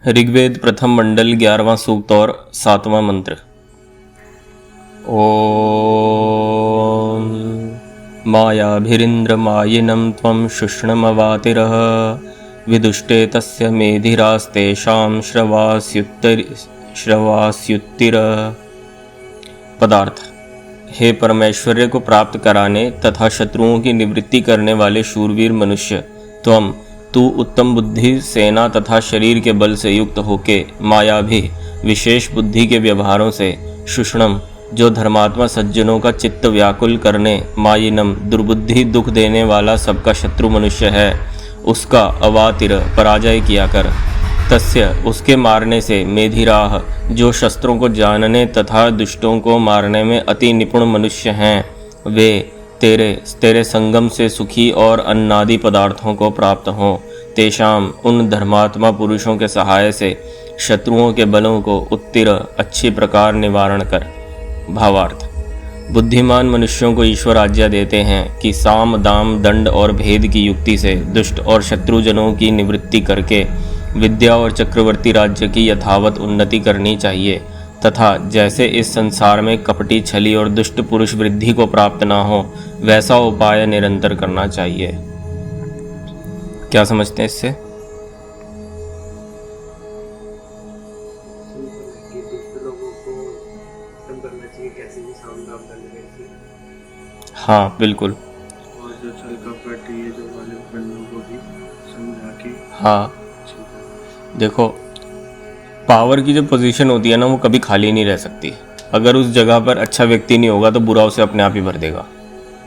ऋग्वेद प्रथम मंडल 11वां सूक्त और 7वां मंत्र। ओम मायाभिरिन्द्रमायिनं त्वं शुष्णमवातिरः विदुष्टे तस्य मेधिरास्तेषां श्रवास्युत्तिर। पदार्थ। हे परमेश्वर्य को प्राप्त कराने तथा शत्रुओं की निवृत्ति करने वाले शूरवीर मनुष्य, तू उत्तम बुद्धि, सेना तथा शरीर के बल से युक्त होके मायाभी विशेष बुद्धि के व्यवहारों से, शुष्णम जो धर्मात्मा सज्जनों का चित्त व्याकुल करने, मायिनम दुर्बुद्धि दुख देने वाला सबका शत्रु मनुष्य है, उसका अवातिर पराजय किया कर। तस्य उसके मारने से, मेधिराह जो शस्त्रों को जानने तथा दुष्टों को मारने में अति निपुण मनुष्य हैं, वे तेरे संगम से सुखी और अन्नादि पदार्थों को प्राप्त हों। तेषाम उन धर्मात्मा पुरुषों के सहाय से शत्रुओं के बलों को उत्तिर अच्छी प्रकार निवारण कर। भावार्थ। बुद्धिमान मनुष्यों को ईश्वर आज्ञा देते हैं कि साम दाम दंड और भेद की युक्ति से दुष्ट और शत्रुजनों की निवृत्ति करके विद्या और चक्रवर्ती राज्य की यथावत उन्नति करनी चाहिए, तथा जैसे इस संसार में कपटी, छली और दुष्ट पुरुष वृद्धि को प्राप्त ना हो, वैसा उपाय निरंतर करना चाहिए। क्या समझते हैं इससे? हाँ बिल्कुल। और जो छल कपट ये जो वाले बंदों को भी समझा के। हाँ देखो, पावर की जो पोजीशन होती है ना, वो कभी खाली नहीं रह सकती। अगर उस जगह पर अच्छा व्यक्ति नहीं होगा तो बुरा उसे अपने आप ही भर देगा,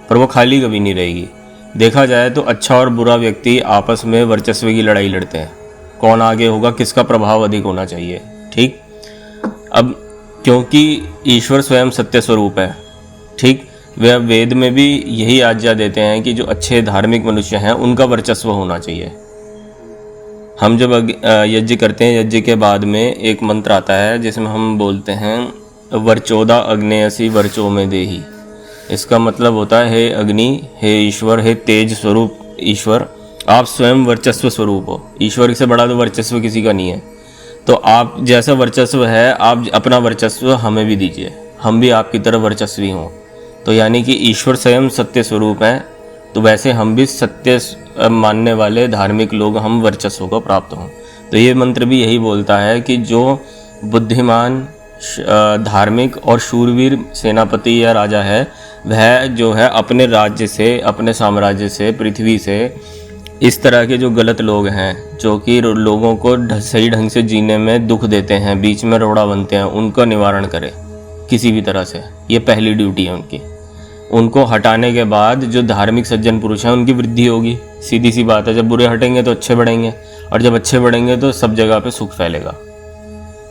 पर वो खाली कभी नहीं रहेगी। देखा जाए तो अच्छा और बुरा व्यक्ति आपस में वर्चस्व की लड़ाई लड़ते हैं, कौन आगे होगा, किसका प्रभाव अधिक होना चाहिए। ठीक, अब क्योंकि ईश्वर स्वयं सत्य स्वरूप है, ठीक, वे वेद में भी यही आज्ञा देते हैं कि जो अच्छे धार्मिक मनुष्य हैं उनका वर्चस्व होना चाहिए। हम जब यज्ञ करते हैं, यज्ञ के बाद में एक मंत्र आता है जिसमें हम बोलते हैं वर्चोदा अग्नेयसी वर्चो में देही। इसका मतलब होता है, हे अग्नि, हे ईश्वर, हे तेज स्वरूप ईश्वर, आप स्वयं वर्चस्व स्वरूप हो। ईश्वर से बड़ा तो वर्चस्व किसी का नहीं है, तो आप जैसा वर्चस्व है आप अपना वर्चस्व हमें भी दीजिए, हम भी आपकी तरह वर्चस्वी हों। तो यानी कि ईश्वर स्वयं सत्य स्वरूप हैं, तो वैसे हम भी सत्य मानने वाले धार्मिक लोग हम वर्चस्व को प्राप्त हों। तो ये मंत्र भी यही बोलता है कि जो बुद्धिमान, धार्मिक और शूरवीर सेनापति या राजा है, वह जो है अपने राज्य से, अपने साम्राज्य से, पृथ्वी से इस तरह के जो गलत लोग हैं, जो कि लोगों को सही ढंग से जीने में दुख देते हैं, बीच में रोड़ा बनते हैं, उनका निवारण करे किसी भी तरह से। ये पहली ड्यूटी है उनकी। उनको हटाने के बाद जो धार्मिक सज्जन पुरुष हैं उनकी वृद्धि होगी। सीधी सी बात है, जब बुरे हटेंगे तो अच्छे बढ़ेंगे, और जब अच्छे बढ़ेंगे तो सब जगह पे सुख फैलेगा।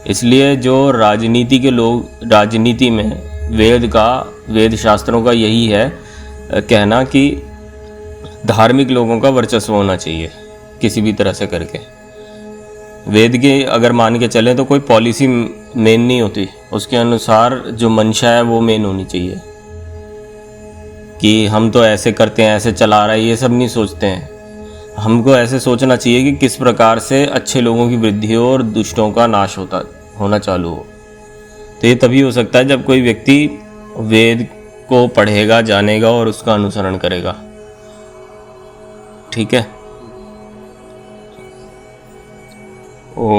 इसलिए जो राजनीति के लोग, राजनीति में वेद शास्त्रों का यही है कहना कि धार्मिक लोगों का वर्चस्व होना चाहिए किसी भी तरह से करके। वेद के अगर मान के चलें तो कोई पॉलिसी मेन नहीं होती, उसके अनुसार जो मंशा है वो मेन होनी चाहिए कि हम तो ऐसे करते हैं, ऐसे चला रहा है, ये सब नहीं सोचते हैं। हमको ऐसे सोचना चाहिए कि किस प्रकार से अच्छे लोगों की वृद्धि हो और दुष्टों का नाश होना चालू हो। तो ये तभी हो सकता है जब कोई व्यक्ति वेद को पढ़ेगा, जानेगा और उसका अनुसरण करेगा। ठीक है। ओ